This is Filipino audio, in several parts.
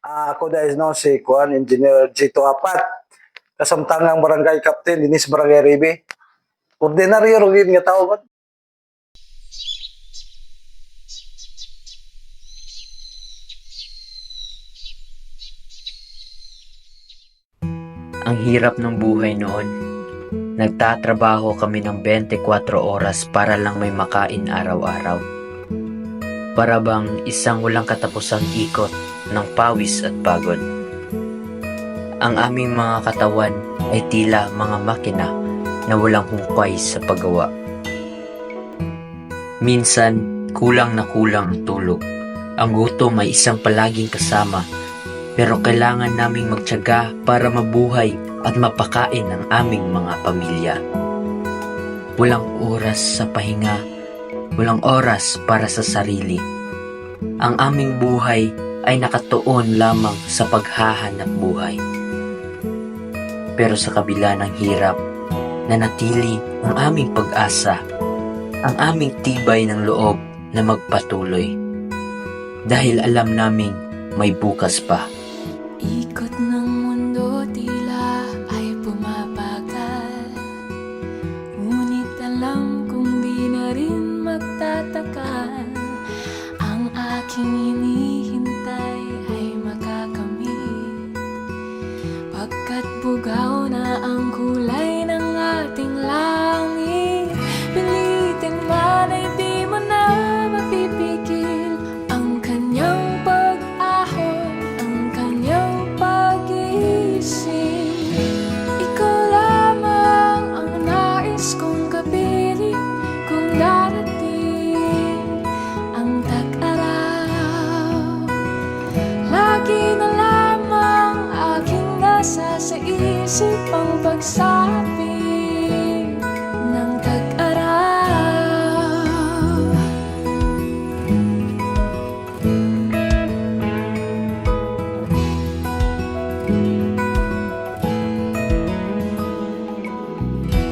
Ako dahil no, si Kuan, Engineer Gito Apat. Kasamtangang barangay captain, dinis barangay Ribe. Ordinaryo rugin nga tao ba? Ang hirap ng buhay noon. Nagtatrabaho kami ng 24 oras para lang may makain araw-araw. Para bang isang walang katapusang ikot ng pawis at pagod. Ang aming mga katawan ay tila mga makina na walang hukay sa paggawa. Minsan, kulang na kulang ang tulog. Ang gutom ay isang palaging kasama, pero kailangan naming magtiyaga para mabuhay at mapakain ang aming mga pamilya. Walang oras sa pahinga, walang oras para sa sarili. Ang aming buhay ay nakatuon lamang sa paghahanap buhay. Pero sa kabila ng hirap, nanatili ang aming pag-asa, ang aming tibay ng loob na magpatuloy. Dahil alam naming may bukas pa. Ikot ng mundo tila ay pumapagal, ngunit alam kong di na rin magtatagal. Ang aking hinihintay ay makakamit, pagkat bugaw na ang kulay ng ating langit. Pilitin man ay di mo na mapipigil ang kanyang pag-ahon, ang kanyang pag-iisip. Ikaw lamang ang nais kong kapiling kung darating ang tag-araw. Lagi na lamang aking nasa sa isip ang pagsapit ng tag-araw.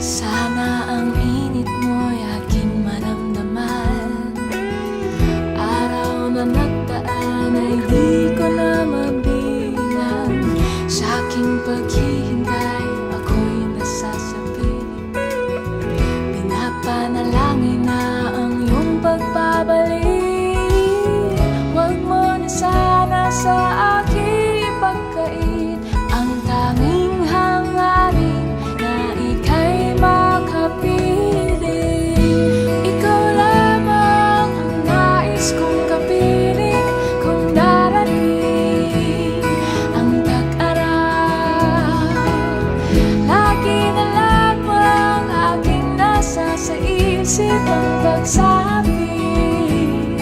Sana ang init mo'y aking maramdaman. Araw na nagdaan ay di ko na mabilang. Sa aking paghihintay, ako'y nasasabi. Pinapanalangin na ang iyong pagbabalik. Huwag mo na sana sa aking ipagkait ang tanging hangarin na ika'y makapiling. Ikaw lamang ang nais kong kapiling kung darating ang tag-araw. Lagi na lamang aking nasa sa isip ang pagsapit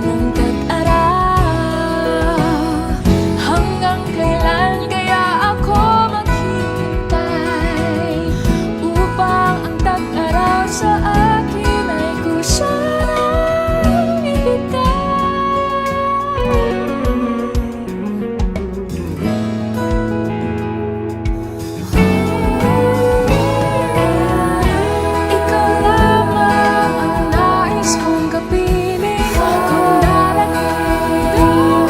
ng tag-araw. Hanggang kailan kaya ako maghihintay upang ang tag-araw sa akin ay kusa ng Ikaw lamang ang nais kong kapiling kung darating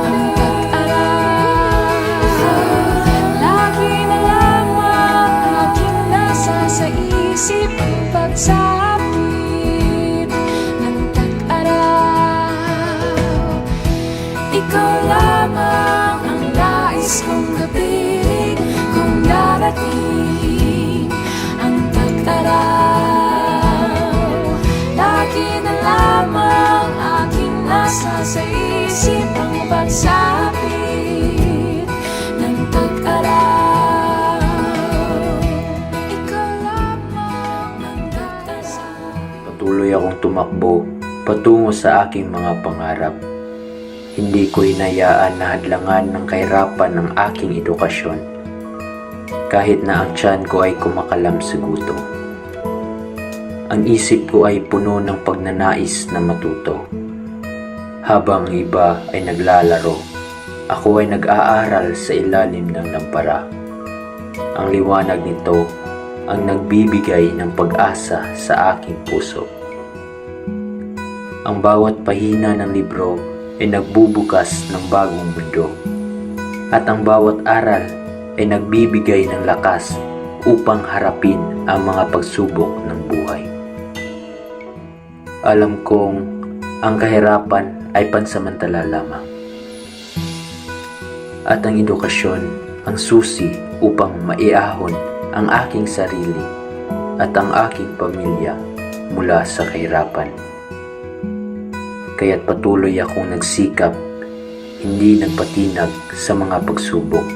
ang tag-araw. Lagi na lamang aking nasa sa isip ang pagsapit ng tag-araw. Ikaw lamang ang nais kong kapiling kung darating ang tag-araw. Lagi na lamang aking nasa sa isip ang pagsapit ng tag-araw. Ikaw lamang ang tag-araw. Patuloy akong tumakbo patungo sa aking mga pangarap. Hindi ko hinayaan na hadlangan ng kahirapan ng aking edukasyon, kahit na ang tiyan ko ay kumakalam sa gutom. Ang isip ko ay puno ng pagnanais na matuto. Habang ang iba ay naglalaro, ako ay nag-aaral sa ilalim ng lampara. Ang liwanag nito ang nagbibigay ng pag-asa sa aking puso. Ang bawat pahina ng libro ay nagbubukas ng bagong mundo. At ang bawat aral ay nagbibigay ng lakas upang harapin ang mga pagsubok ng buhay. Alam kong ang kahirapan ay pansamantala lamang. At ang edukasyon ang susi upang maiahon ang aking sarili at ang aking pamilya mula sa kahirapan. Kaya't patuloy akong nagsikap, hindi nagpatinag sa mga pagsubok.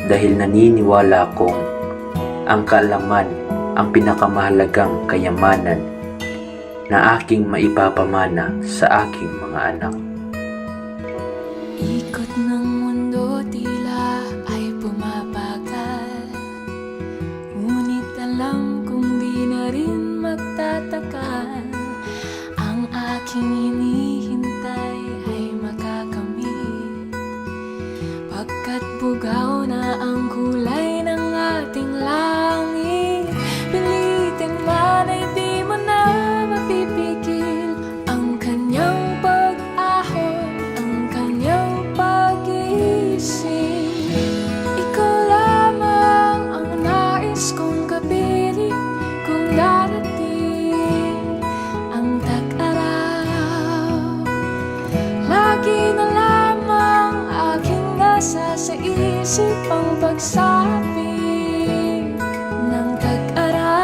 Dahil naniniwala akong ang kaalaman ang pinakamahalagang kayamanan na aking maipapamana sa aking mga anak. Ikot ng mundo tila ay pumapagal, ngunit alam kong di na rin magtatagal. Ang aking hinihintay ay makakamit, pagkat bugaw na ang kulay ng ating langit. Pilitin man ay di mo na mapipigil ang kanyang pag-ahon, ang kanyang pag-iisip. Ikaw lamang ang nais kong kapiling kung darating ang tag-araw. Lagi na lamang aking nasa sa isip ang pagsabi ng tag-araw.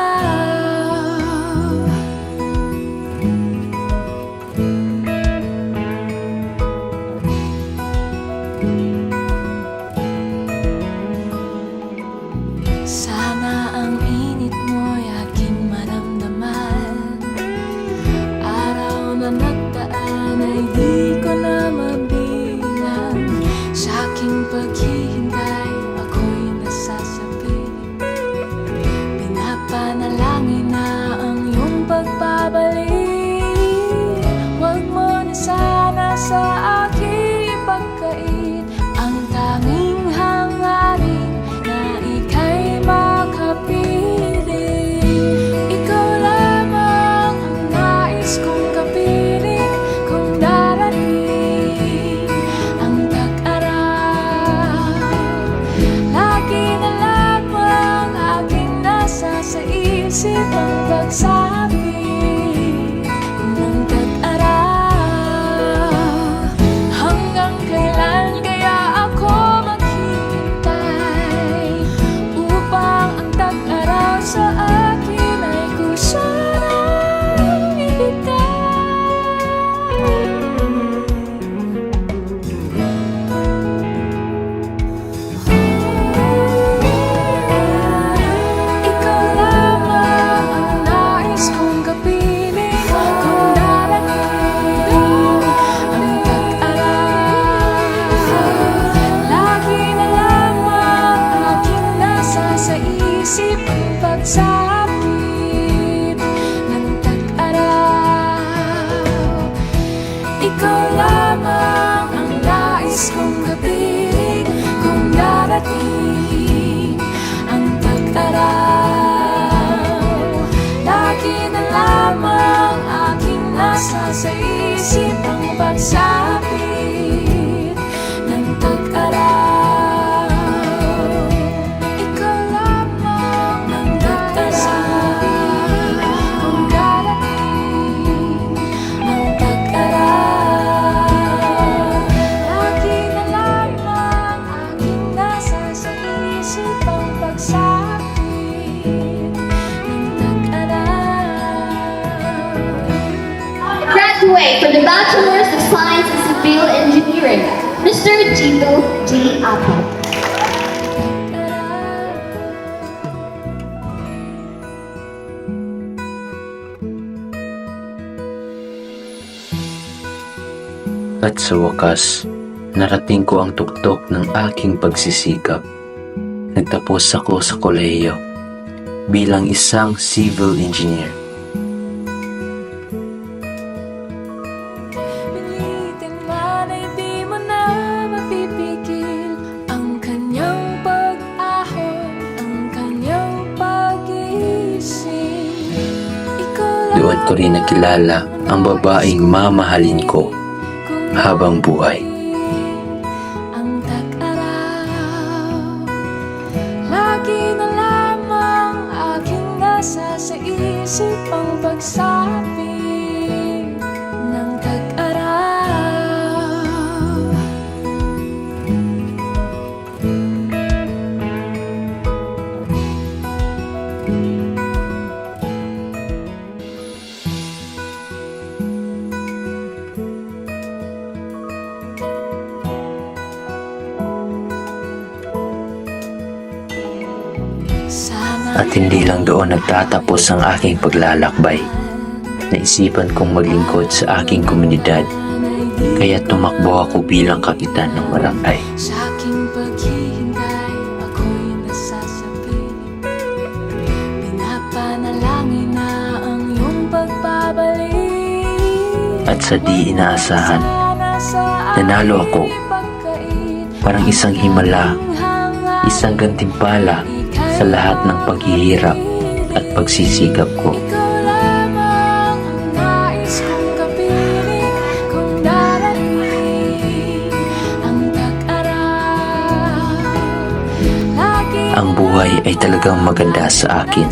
Sana ang init mo'y aking maramdaman. Araw na nagdaan ay di ko na mabilang. Sa aking paghihintay, ako'y nasasabik. Pinapanalangin na ang iyong pagbabalik. Huwag mo na sana sa aking ipagkait ang tanging hangarin na ika'y makapiling. Ikaw lamang ang nais kong kapiling kung darating ang tag-araw. Lagi na lamang aking nasa sa isip ang pagsabi ng tag-araw. Hanggang kailan kaya ako maghihintay upang ang tag-araw sa akin ay kusang ibigay? Ikaw lamang ang nais kong kapiling kung darating ang tag-araw. Lagi na lamang aking nasa sa isip ang pagsapit ng tag-araw. Ikaw lamang ang nais kong kapiling kung darating ang tag-araw. Lagi na lamang aking nasa sa isip ang pagsapit ng tag-araw. Ikaw lamang ang nagsasabi kung darating ang tag-araw. Lagi na lamang aking nasa sa isip ang pagsapit ng tag-araw. Graduate for the Bachelor's of Science in Civil Engineering, Mr. Gito G. Apo. At sa wakas, narating ko ang tuktok ng aking pagsisikap. Nagtapos ako sa kolehiyo bilang isang civil engineer. Pilitin man ay di mo na mapipigil ang kanyang pag-ahon, ang kanyang pag-iisip. Ikaw Doon ko rin nakilala ang babaeng mamahalin ko habang buhay. ang tag-araw. At hindi lang doon nagtatapos ang aking paglalakbay. Naisipan kong maglingkod sa aking komunidad, kaya tumakbo ako bilang kapitan ng barangay. Sa aking paghihintay, ako'y nasasabi. Pinapanalangin na ang iyong pagbabalik. At sa di inaasahan, nanalo ako. Parang isang himala, isang gantimpala sa lahat ng paghihirap at pagsisikap ko. Ikaw lamang ang nais kong kapiling kung darating ang tag-araw. Ang buhay ay talagang maganda sa akin.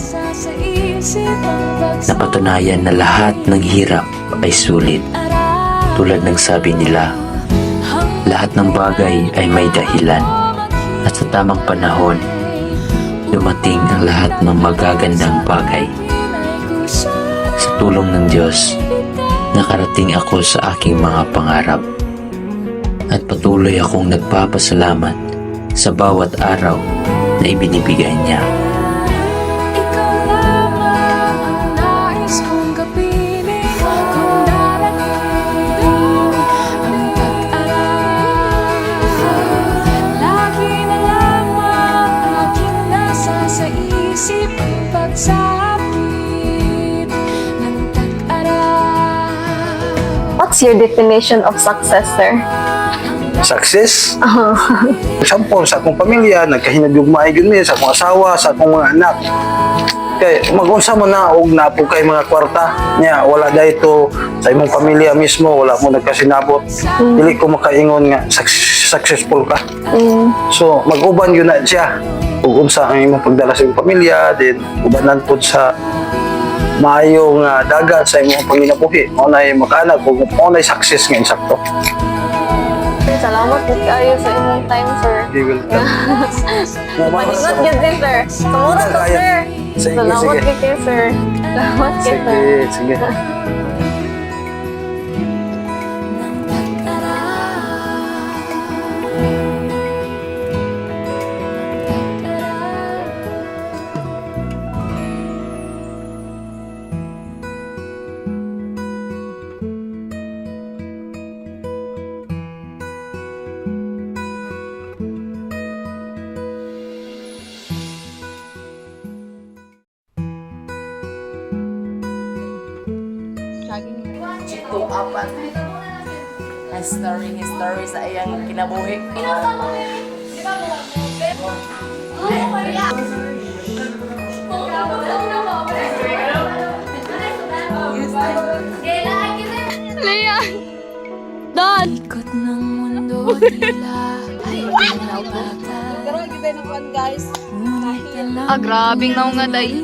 Napatunayan na lahat ng hirap ay sulit. Tulad ng sabi nila, lahat ng bagay ay may dahilan. At sa tamang panahon, dumating ang lahat ng magagandang bagay. Sa tulong ng Diyos, nakarating ako sa aking mga pangarap. At patuloy akong nagpapasalamat sa bawat araw na ibinibigay niya. Ikaw lamang ang nais kong kapiling kung darating ang tag-araw. Lagi na lamang aking nasa sa isip ang pagsapit ng tag-araw. What's your definition of success, sir? Success? Example, sa akong pamilya, nagkahinagugmaay yun niya, sa akong asawa, sa akong mga anak. Kay mag-unsa mo na og napo kay mga kwarta niya, wala dayto sa imong pamilya mismo, wala mo nagkasinabot. Dili ko makaingon nga successful ka. So, mag-uban yun na siya. Ug unsa ang imong pagdala sa imong pamilya, then ubanan pud sa maayong dagat sa imong panginabuhi. Mao nay makaanag ug mao nay success nga insakto. Salamat gid kayo sa inyong time, sir. Maningot gid din, sir. Sumura to, sir. Sige, Salamat sige. gid kayo, sir. Salamat gid, sir. Sige, sige. Ito, apat. History sa iyang kinabuhi. Ikot ng mundo tila ay pinabagal. Ah, grabing naong nga day.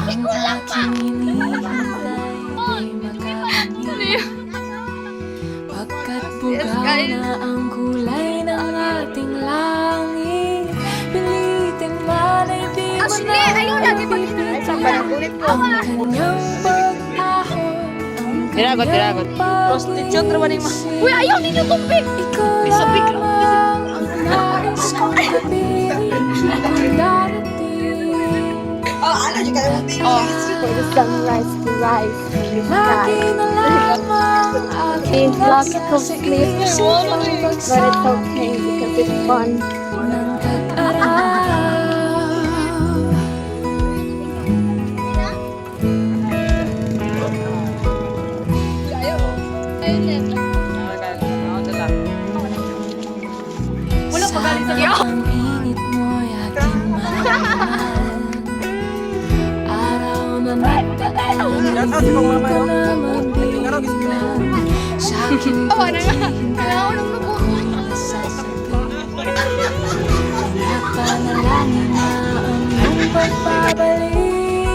Ang aking hinihintay ay makakamit. Pagkat bugaw na ang kulay ng ating langit, pilitin man ay di mo na mapipitin ang kanyang pag-ahon. Tiragot. Prostitute naman yung Uy, ayaw ninyo tumpik! Ikaw lamang ang nais kong kapiling kung darating. For the sunrise to rise in the sky. Lagi na lamang aking It's not so nasa clear, isip ang but it's okay because it's fun. ng tag-araw. Ang init mo'y aking mahal. Araw na nagdaan, hindi ka na magbigyan. Sa aking paghihintay, nasasabi. Napanalangin na ang iyong pagbabalik.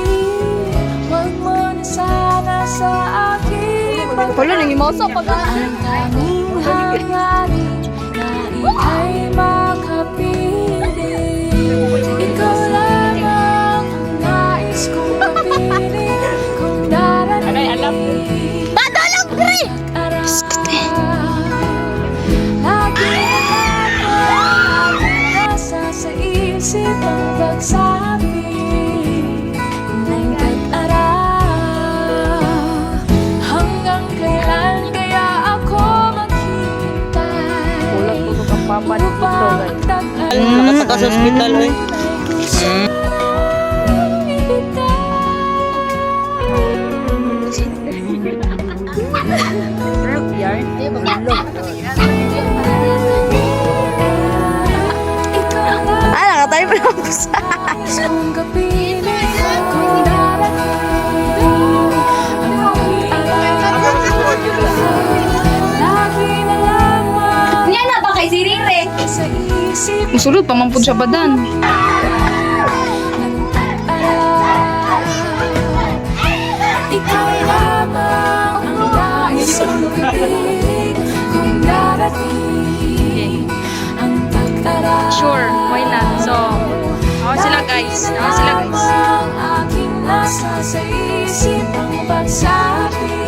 Huwag mo na sana sa akin Nang imoso pag ang tanging hangarin na ika'y makapiling. Ikaw lamang ang nais kong kapiling kung darating. Badalog, pre! Araw, lagi na lamang aking nasa sa isip isip ang pagsabi ng tag-araw. Hanggang kailan kaya ako maghihintay Kulang ko kang papa dito, upang guys. magtag-alay Nakasaka sa ospital, eh. Ah, nakatayo pa lang po sa... Isang gabi na kung darating lagi na lamang Yan na ba kay si Rire? sa isip Musulod, pamampod sa badan. ng tag-araw. Ikaw lamang ang nais kong piling kung darating ang tag-araw. Sure, why not? So, ako sila guys. Ako sila guys. Lamang aking nasa sa isip ang pagsabi